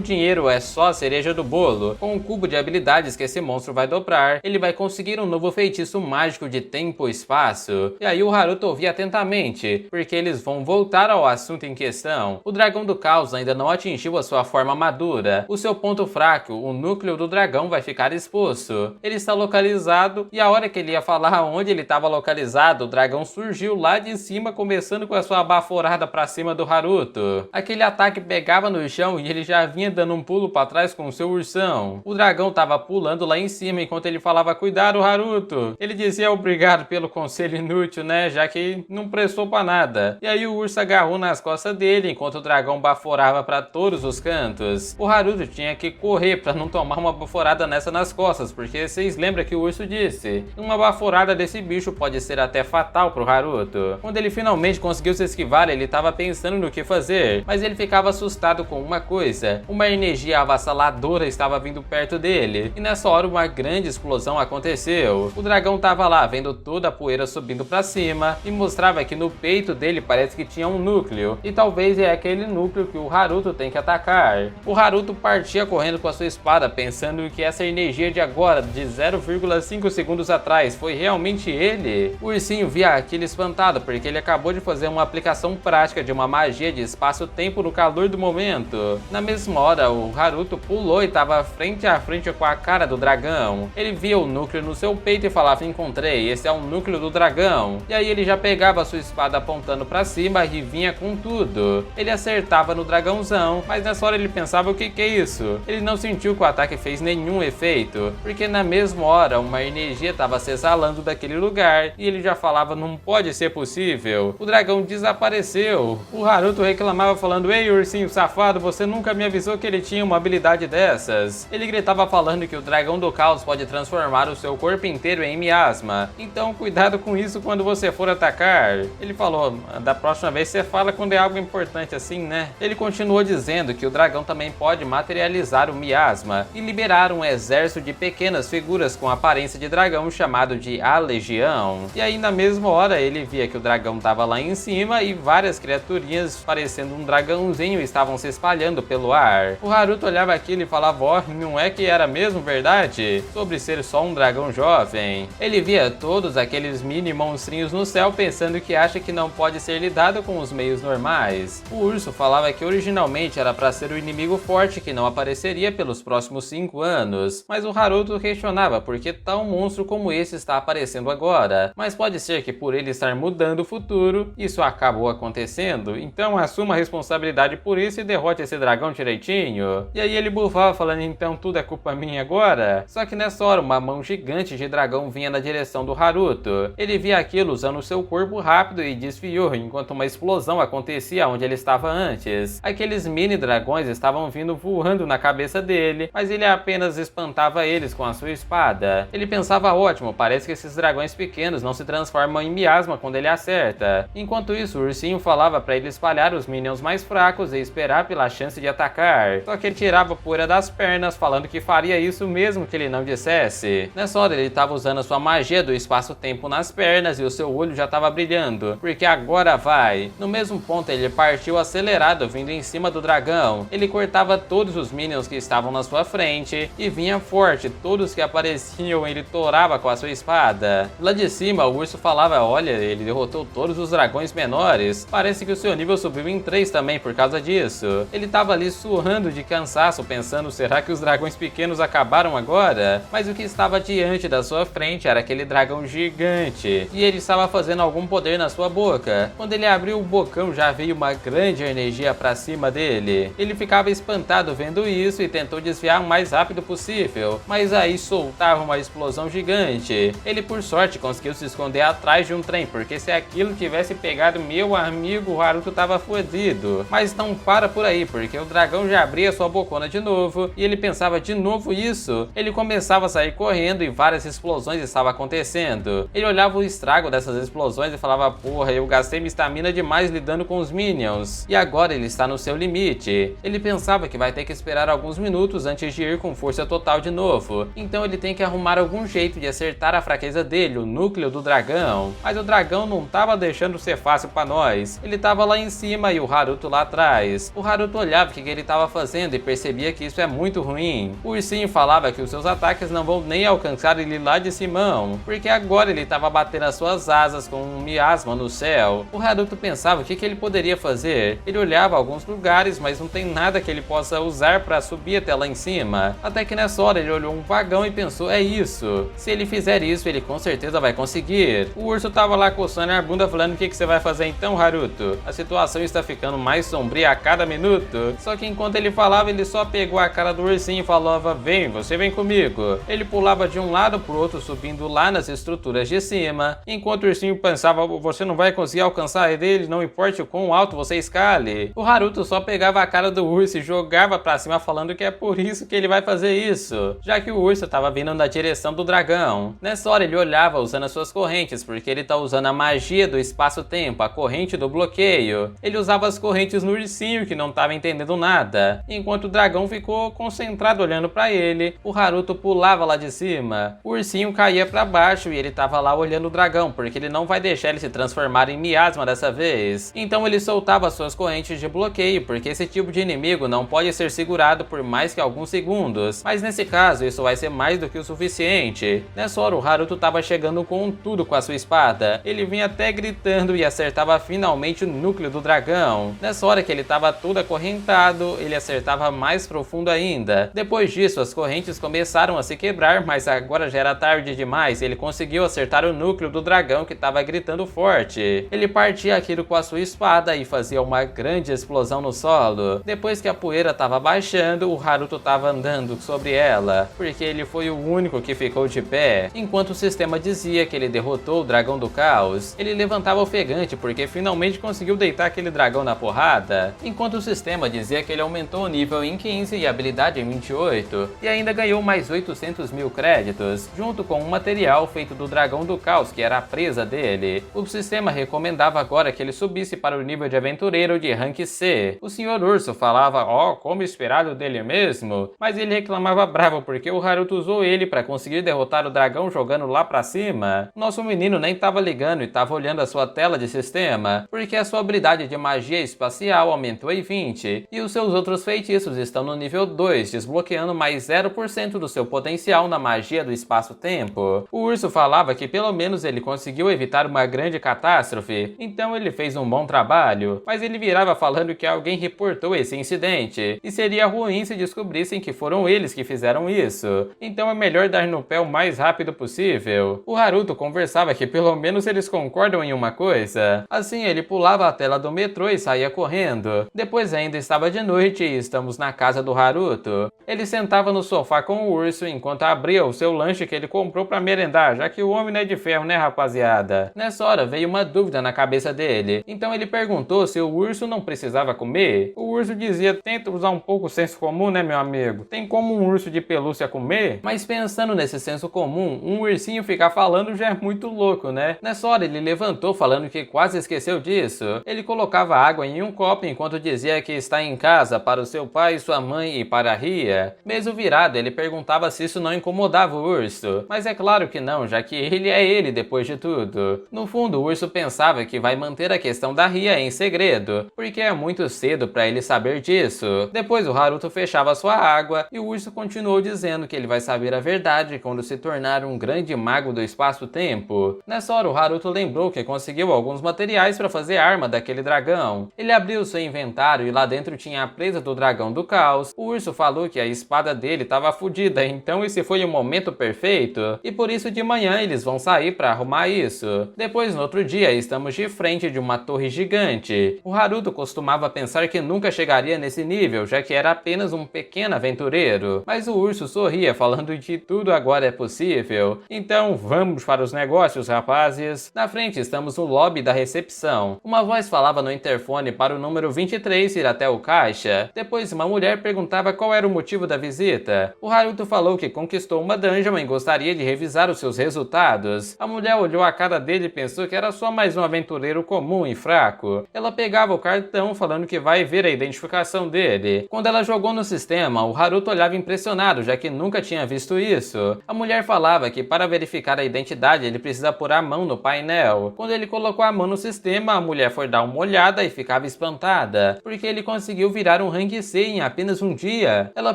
Speaker 1: dinheiro é só a cereja do bolo. Com o cubo de habilidades que esse monstro vai dobrar, ele vai conseguir um novo feitiço mágico de tempo e espaço. E aí o Haruto ouvia atentamente, porque eles vão voltar ao assunto em questão. O dragão do caos ainda não atingiu a sua forma madura. O seu ponto fraco, o núcleo do dragão, vai ficar exposto. Ele está localizado e a hora que ele ia falar onde ele estava localizado, o dragão surgiu lá de cima, começando com a sua baforada pra cima do Haruto. Aquele ataque pegava no chão e ele já vinha dando um pulo para trás com o seu ursão. O dragão estava pulando lá em cima enquanto ele falava: cuidado, Haruto. Ele dizia obrigado pelo conselho inútil, né, já que não prestou para nada. E aí o urso agarrou nas costas dele enquanto o dragão baforava para todos os cantos. O Haruto tinha que correr para não tomar uma baforada nessa nas costas, porque vocês lembram que o urso disse: uma baforada desse bicho pode ser até fatal pro Haruto. Quando ele finalmente conseguiu se esquivar, ele estava pensando no que fazer, mas ele ficava assustado com uma coisa: uma energia avassaladora estava vindo perto dele, e nessa hora uma grande explosão aconteceu. O dragão estava lá vendo toda a poeira subindo para cima e mostrava que no peito dele parece que tinha um núcleo, e talvez é aquele núcleo que o Haruto tem que atacar. O Haruto partia correndo com a sua espada, pensando que essa energia de agora, de 0,5 segundos atrás, foi realmente ele. O ursinho via aquilo espantado, porque ele acabou de fazer uma aplicação prática de uma magia de espaço-tempo no calor do momento. Na mesma hora, o Haruto pulou e estava frente a frente com a cara do dragão. Ele via o núcleo no seu peito e falava: encontrei, esse é o núcleo do dragão. E aí ele já pegava a sua espada apontando para cima e vinha com tudo. Ele acertava no dragãozão, mas nessa hora ele pensava: o que é isso? Ele não sentiu que o ataque fez nenhum efeito, porque na mesma hora uma energia estava se exalando daquele lugar, e ele já falava: não pode ser possível. O dragão desapareceu. O Haruto reclamava falando: ei, ursinho safado, você nunca me avisou que ele tinha uma habilidade dessas. Ele gritava falando que o dragão do caos pode transformar o seu corpo inteiro em miasma, então cuidado com isso quando você for atacar. Ele falou: da próxima vez você fala quando é algo importante assim, né? Ele continuou dizendo que o dragão também pode materializar o miasma e liberar um exército de pequenas figuras com aparência de dragão chamado de A Legião. E aí na mesma hora ele via que o dragão estava lá em cima e várias criaturinhas parecendo um dragãozinho estavam se espalhando pelo ar. O Haruto olhava aquilo e falava: ó, não é que era mesmo verdade? Sobre ser só um dragão jovem. Ele via todos aqueles mini monstrinhos no céu pensando que acha que não pode ser lidado com os meios normais. O urso falava que originalmente era para ser o inimigo forte que não apareceria pelos próximos 5 anos, mas o Haruto questionava por que tal monstro como esse está aparecendo agora. Mas pode ser que por ele estar mudando o futuro, isso acabou acontecendo, então assuma a responsabilidade por isso e derrote esse dragão direitinho. E aí ele bufava falando: então tudo é culpa minha agora? Só que nessa hora uma mão gigante de dragão vinha na direção do Haruto. Ele via aquilo usando o seu corpo rápido e desviou, enquanto uma explosão acontecia onde ele estava antes. Aqueles mini dragões estavam vindo voando na cabeça dele, mas ele apenas espantava eles com a sua espada. Ele pensava: ótimo, parece que esses dragões pequenos não se transformam em miasma quando ele acerta. Enquanto isso, o ursinho falava para ele espalhar os minions mais fracos e esperar pela chance de atacar. Só que ele tirava poeira das pernas, falando que faria isso mesmo que ele não dissesse. Nessa hora ele estava usando a sua magia do espaço-tempo nas pernas e o seu olho já estava brilhando, porque agora vai. No mesmo ponto ele partiu acelerado vindo em cima do dragão. Ele cortava todos os minions que estavam na sua frente e vinha forte, todos que apareciam ele torava com a sua espada. Lá de cima o urso falava: olha, ele derrotou todos os dragões menores, parece que o seu nível subiu em 3 também por causa disso. Ele estava ali surrando de cansaço pensando: será que os dragões pequenos acabaram agora? Mas o que estava diante da sua frente era aquele dragão gigante, e ele estava fazendo algum poder na sua boca. Quando ele abriu o bocão já veio uma grande energia para cima dele. Ele ficava espantado vendo isso e tentou desviar o mais rápido possível, mas aí soltava uma explosão gigante. Ele por sorte conseguiu se esconder atrás de um trem, porque se aquilo tivesse pegado meu amigo, o Haruto tava fodido. Mas não para por aí, porque o dragão já abria sua bocona de novo e ele pensava de novo isso. Ele começava a sair correndo e várias explosões estavam acontecendo. Ele olhava o estrago dessas explosões e falava: porra, eu gastei minha estamina demais lidando com os minions, e agora ele está no seu limite. Ele pensava que vai ter que esperar alguns minutos antes de ir com força total de novo, então ele tem que arrumar algum jeito de acertar a fraqueza dele, o núcleo do dragão. Mas o dragão não tava deixando ser fácil pra nós. Ele tava lá em cima e o Haruto lá atrás. O Haruto olhava o que ele tava fazendo e percebia que isso é muito ruim. O ursinho falava que os seus ataques não vão nem alcançar ele lá de Simão, porque agora ele tava batendo as suas asas com um miasma no céu. O Haruto pensava o que ele poderia fazer. Ele olhava alguns lugares, mas não tem nada que ele possa usar para subir até lá em cima. Até que nessa hora ele olhou um vagão e pensou, é isso. Se ele fizer isso, ele com certeza vai conseguir. O urso tava lá coçando a bunda falando, o que você vai fazer então, Haruto? A situação está ficando mais sombria a cada minuto. Só que enquanto ele falava, ele só pegou a cara do ursinho e falava, vem, você vem comigo. Ele pulava de um lado pro outro, subindo lá nas estruturas de cima. Enquanto o ursinho pensava, você não vai conseguir alcançar ele, não importa o quão alto você escale. O Haruto só pegava a cara do urso e jogava pra cima falando que é por isso que ele vai fazer isso, já que o urso tava vindo na direção do dragão. Nessa hora ele olhava usando as suas correntes, porque ele tá usando a magia do espaço-tempo, a corrente do bloqueio. Ele usava as correntes no ursinho que não tava entendendo nada. Enquanto o dragão ficou concentrado olhando pra ele, o Haruto pulava lá de cima. O ursinho caía pra baixo e ele tava lá olhando o dragão, porque ele não vai deixar ele se transformar em miasma dessa vez. Então ele soltava as suas correntes de bloqueio, porque esse tipo de inimigo não pode ser segurado por mais que alguns segundos. Mas nesse caso, isso vai ser mais do que o suficiente. Nessa hora, o Haruto tava chegando com tudo com a sua espada. Ele vinha até gritando e acertava finalmente o núcleo do dragão. Nessa hora que ele tava todo acorrentado, ele acertava mais profundo ainda. Depois disso, as correntes começaram a se quebrar, mas agora já era tarde demais e ele conseguiu acertar o núcleo do dragão que tava gritando forte. Ele partia aquilo com a sua espada e fazia uma grande explosão no solo. Depois que a poeira tava baixando, o Haruto tava andando sobre ela, porque ele foi o único que ficou de pé. Enquanto o sistema dizia que ele derrotou o dragão do caos, ele levantava ofegante porque finalmente conseguiu deitar aquele dragão na porrada. Enquanto o sistema dizia que ele aumentou o nível em 15 e a habilidade em 28, e ainda ganhou mais 800 mil créditos, junto com um material feito do dragão do caos que era a presa dele. O sistema recomendava agora que ele subisse para o nível de aventureiro de rank C. O Sr. Urso falava, como esperado dele mesmo, mas ele reclamava bravo porque o Haruto usou ele para conseguir derrotar o dragão jogando lá pra cima. Nosso menino nem tava ligando e tava olhando a sua tela de sistema, porque a sua habilidade de magia espacial aumentou em 20, e os seus outros feitiços estão no nível 2, desbloqueando mais 0% do seu potencial na magia do espaço-tempo. O urso falava que pelo menos ele conseguiu evitar uma grande catástrofe, então ele fez um bom trabalho, mas ele virava falando que alguém reportou esse incidente, e seria ruim se descobrissem que foram eles que fizeram isso, então é melhor dar no pé o mais rápido possível. O Haruto conversava que pelo menos eles concordam em uma coisa. Assim ele pulava a tela do metrô e saía correndo. Depois ainda estava de noite e estamos na casa do Haruto. Ele sentava no sofá com o urso enquanto abria o seu lanche que ele comprou para merendar, já que o homem não é de ferro, né, rapaziada? Nessa hora veio uma dúvida na cabeça dele, então ele perguntou se o urso não precisava comer. O urso dizia, tenta usar um pouco o senso comum, né, meu amigo? Tem como um urso de pelúcia comer? Mas pensando nesse senso comum, um ursinho ficar falando já é muito louco, né? Nessa hora ele levantou falando que quase esqueceu disso. Ele colocava água em um copo enquanto dizia que está em casa para o seu pai, sua mãe e para a Ria. Mesmo virado, ele perguntava se isso não incomodava o urso. Mas é claro que não, já que ele é ele depois de tudo. No fundo, o urso pensava que vai manter a questão da Ria em segredo, porque é muito cedo para ele saber disso. Depois o Haruto fechava sua água e o urso continuou dizendo que ele vai saber a verdade quando se tornar um grande mago do espaço-tempo. Nessa hora o Haruto lembrou que conseguiu alguns materiais para fazer arma daquele dragão. Ele abriu seu inventário e lá dentro tinha a presa do dragão do caos. O urso falou que a espada dele estava fodida, então esse foi o momento perfeito, e por isso de manhã eles vão sair para arrumar isso. Depois no outro dia estamos de frente de uma torre gigante. O Haruto costumava pensar que nunca chegaria nesse nível, já que era apenas um pequeno aventureiro, mas o urso sorria falando que tudo agora é possível. Então vamos para os negócios, rapazes. Na frente estamos no lobby da recepção. Uma voz falava no interfone para o número 23 ir até o caixa. Depois uma mulher perguntava qual era o motivo da visita. O Haruto falou que conquistou uma dungeon e gostaria de revisar os seus resultados. A mulher olhou a cara dele e pensou que era só mais um aventureiro comum e fraco. Ela pegava o cartão falando que vai ver a identificação dele. Quando ela jogou no sistema, o Haruto olhava impressionado, já que nunca tinha visto isso. A mulher falava que para verificar a identidade ele precisa pôr a mão no painel. material. Quando ele colocou a mão no sistema, a mulher foi dar uma olhada e ficava espantada, porque ele conseguiu virar um rank C em apenas um dia. Ela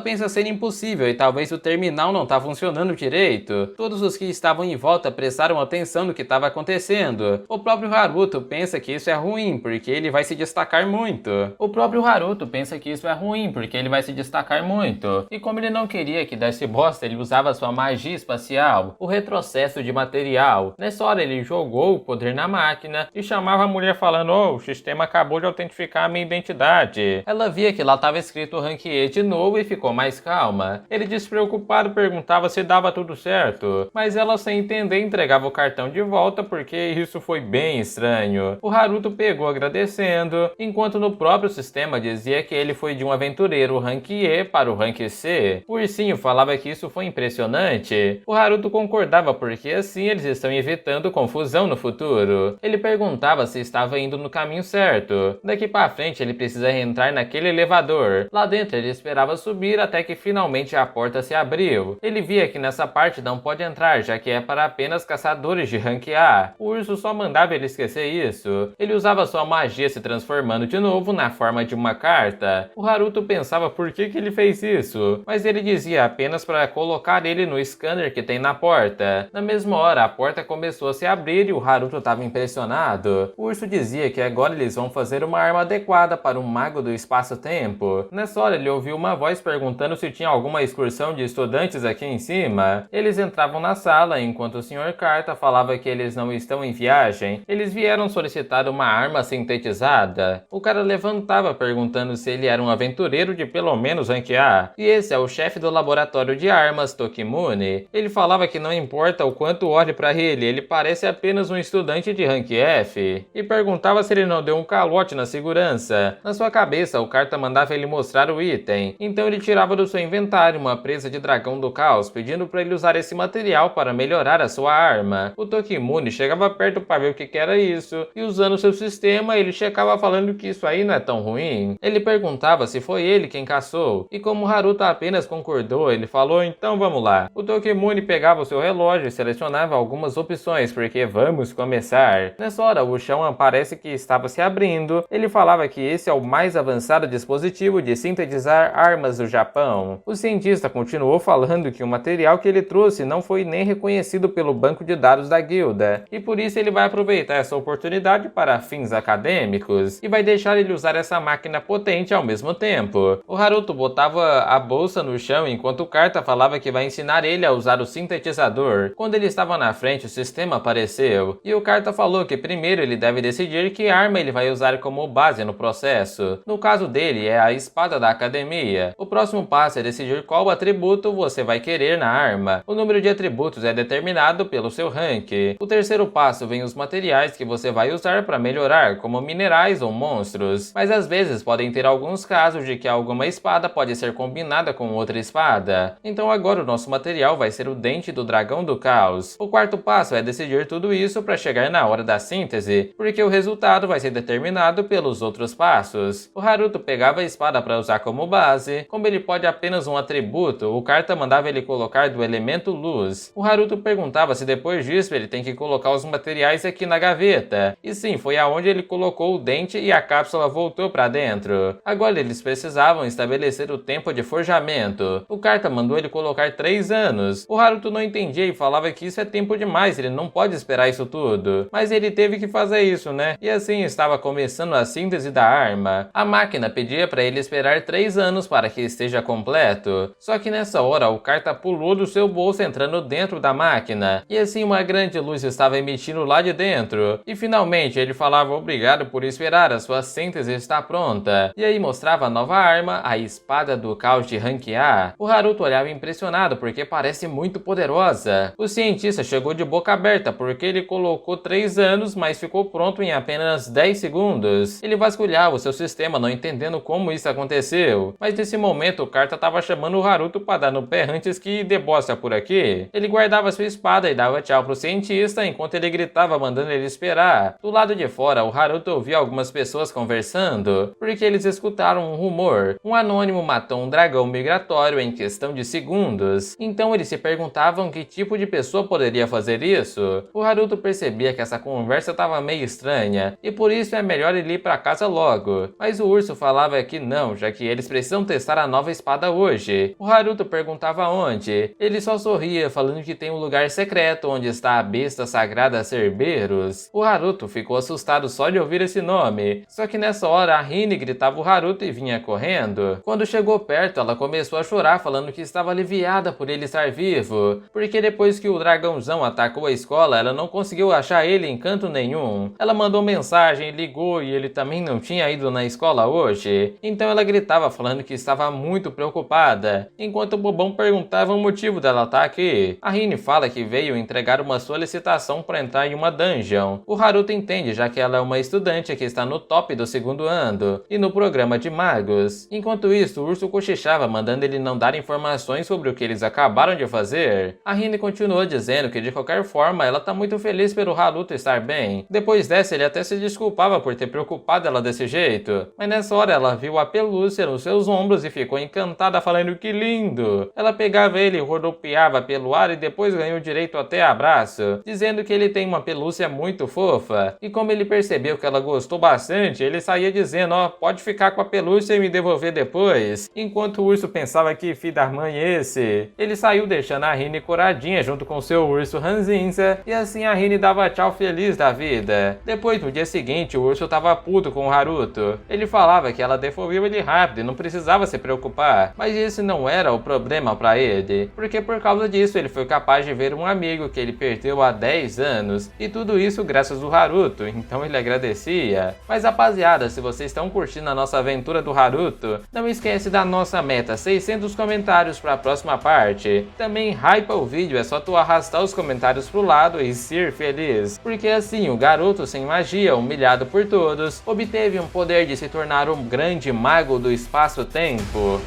Speaker 1: pensa ser impossível e talvez o terminal não tá funcionando direito. Todos os que estavam em volta prestaram atenção no que estava acontecendo. O próprio Haruto pensa que isso é ruim, porque ele vai se destacar muito. E como ele não queria que desse bosta, ele usava sua magia espacial, o retrocesso de material. Nessa hora ele jogou o poder na máquina e chamava a mulher falando: "Oh, o sistema acabou de autentificar a minha identidade." Ela via que lá estava escrito Rank E de novo e ficou mais calma. Ele despreocupado perguntava se dava tudo certo, mas ela sem entender entregava o cartão de volta porque isso foi bem estranho. O Haruto pegou agradecendo, enquanto no próprio sistema dizia que ele foi de um aventureiro Rank E para o Rank C. O ursinho falava que isso foi impressionante. O Haruto concordava porque assim eles estão evitando confusão no futuro. Ele perguntava se estava indo no caminho certo. Daqui para frente ele precisa entrar naquele elevador. Lá dentro ele esperava subir até que finalmente a porta se abriu. Ele via que nessa parte não pode entrar, já que é para apenas caçadores de Rank A. O urso só mandava ele esquecer isso. Ele usava sua magia se transformando de novo na forma de uma carta. O Haruto pensava por que ele fez isso, mas ele dizia apenas para colocar ele no scanner que tem na porta. Na mesma hora, a porta começou a se abrir e o Haruto estava impressionado. O urso dizia que agora eles vão fazer uma arma adequada para um mago do espaço-tempo. Nessa hora, ele ouviu uma voz perguntando se tinha alguma excursão de estudantes aqui em cima. Eles entravam na sala enquanto o Sr. Carta falava que eles não estão em viagem. Eles vieram solicitar uma arma sintetizada. O cara levantava perguntando se ele era um aventureiro de pelo menos Rank A. E esse é o chefe do laboratório de armas, Tokimune. Ele falava que não importa o quanto olhe para ele parece apenas um estudante de Rank F. E perguntava se ele não deu um calote na segurança. Na sua cabeça, o Carta mandava ele mostrar o item. Então ele tirava do seu inventário uma presa de dragão do caos, pedindo para ele usar esse material para melhorar a sua arma. O Tokimune chegava perto para ver o que era isso, e usando seu sistema, ele checava falando que isso aí não é tão ruim. Ele perguntava se foi ele quem caçou, e como Haruto apenas concordou, ele falou: então vamos lá. O Tokimune pegava o seu relógio e selecionava algumas opções, porque vamos começar. Nessa hora, o chão parece que estava se abrindo. Ele falava que esse é o mais avançado dispositivo de sintetizar armas do Japão. O cientista continuou falando que o material que ele trouxe não foi nem reconhecido pelo banco de dados da guilda, e por isso ele vai aproveitar essa oportunidade para fins acadêmicos, e vai deixar ele usar essa máquina potente ao mesmo tempo. O Haruto botava a bolsa no chão enquanto o Carta falava que vai ensinar ele a usar o sintetizador. Quando ele estava na frente, o sistema apareceu, e o Carta falou que primeiro ele deve decidir que arma ele vai usar como base no processo. No caso dele, é a espada da academia. O próximo passo é decidir qual atributo você vai querer na arma. O número de atributos é determinado pelo seu rank. O terceiro passo vem os materiais que você vai usar para melhorar, como minerais ou monstros. Mas às vezes podem ter alguns casos de que alguma espada pode ser combinada com outra espada. Então agora o nosso material vai ser o dente do dragão do caos. O quarto passo é decidir tudo isso para chegar na hora da síntese, porque o resultado vai ser determinado pelos outros passos. O Haruto pegava a espada para usar como base. Como ele pode apenas um atributo, o Carta mandava ele colocar do elemento luz. O Haruto perguntava se depois disso ele tem que colocar os materiais aqui na gaveta. E sim, foi aonde ele colocou o dente e a cápsula voltou para dentro. Agora eles precisavam estabelecer o tempo de forjamento. O Carta mandou ele colocar 3 anos. O Haruto não entendia e falava que isso é tempo demais, ele não pode esperar isso tudo. Mas ele teve que fazer isso, né? E assim estava começando a síntese da arma. A máquina pedia para ele esperar 3 anos para que esteja completo. Só que nessa hora o Carta pulou do seu bolso entrando dentro da máquina. E assim uma grande luz estava emitindo lá de dentro. E finalmente ele falava obrigado por esperar, a sua síntese está pronta. E aí mostrava a nova arma, a espada do caos de Rank A. O Haruto olhava impressionado porque parece muito poderosa. O cientista chegou de boca aberta porque ele colocou 3 anos, mas ficou pronto em apenas 10 segundos. Ele vasculhava o seu sistema não entendendo como isso aconteceu. Mas nesse momento o Carta estava chamando o Haruto para dar no pé antes que debocha por aqui. Ele guardava sua espada e dava tchau pro cientista enquanto ele gritava mandando ele esperar. Do lado de fora, o Haruto ouvia algumas pessoas conversando, porque eles escutaram um rumor. Um anônimo matou um dragão migratório em questão de segundos. Então eles se perguntavam que tipo de pessoa poderia fazer isso. O Haruto percebia percebia que essa conversa estava meio estranha, e por isso é melhor ele ir para casa logo. Mas o urso falava que não, já que eles precisam testar a nova espada hoje. O Haruto perguntava onde. Ele só sorria, falando que tem um lugar secreto onde está a besta sagrada Cerberus. O Haruto ficou assustado só de ouvir esse nome, só que nessa hora a Rin gritava o Haruto e vinha correndo. Quando chegou perto, ela começou a chorar, falando que estava aliviada por ele estar vivo, porque depois que o dragãozão atacou a escola, ela não conseguiu achar ele em canto nenhum. Ela mandou mensagem, ligou e ele também não tinha ido na escola hoje. Então ela gritava falando que estava muito preocupada, enquanto o bobão perguntava o motivo dela estar aqui. A Rin fala que veio entregar uma solicitação para entrar em uma dungeon. O Haruto entende, já que ela é uma estudante que está no top do segundo ano e no programa de magos. Enquanto isso, o urso cochichava, mandando ele não dar informações sobre o que eles acabaram de fazer. A Rin continuou dizendo que de qualquer forma ela tá muito feliz pelo Haruto estar bem. Depois dessa, ele até se desculpava por ter preocupado ela desse jeito, mas nessa hora ela viu a pelúcia nos seus ombros e ficou encantada, falando que lindo. Ela pegava ele e rodopiava pelo ar e depois ganhou direito até abraço, dizendo que ele tem uma pelúcia muito fofa. E como ele percebeu que ela gostou bastante, ele saía dizendo, ó, pode ficar com a pelúcia e me devolver depois. Enquanto o urso pensava que filho da mãe é esse, ele saiu deixando a Rin coradinha junto com seu urso ranzinza, e assim a Rin dava tchau feliz da vida. Depois, no dia seguinte, o urso tava puto com o Haruto. Ele falava que ela devolveu ele rápido e não precisava se preocupar, mas esse não era o problema pra ele, porque por causa disso ele foi capaz de ver um amigo que ele perdeu há 10 anos, e tudo isso graças ao Haruto, então ele agradecia. Mas rapaziada, se vocês estão curtindo a nossa aventura do Haruto, não esquece da nossa meta, 600 comentários para a próxima parte. Também hypa o vídeo, é só tu arrastar os comentários pro lado e ser feliz, porque assim o garoto sem magia, humilhado por todos, obteve um poder de se tornar um grande mago do espaço-tempo.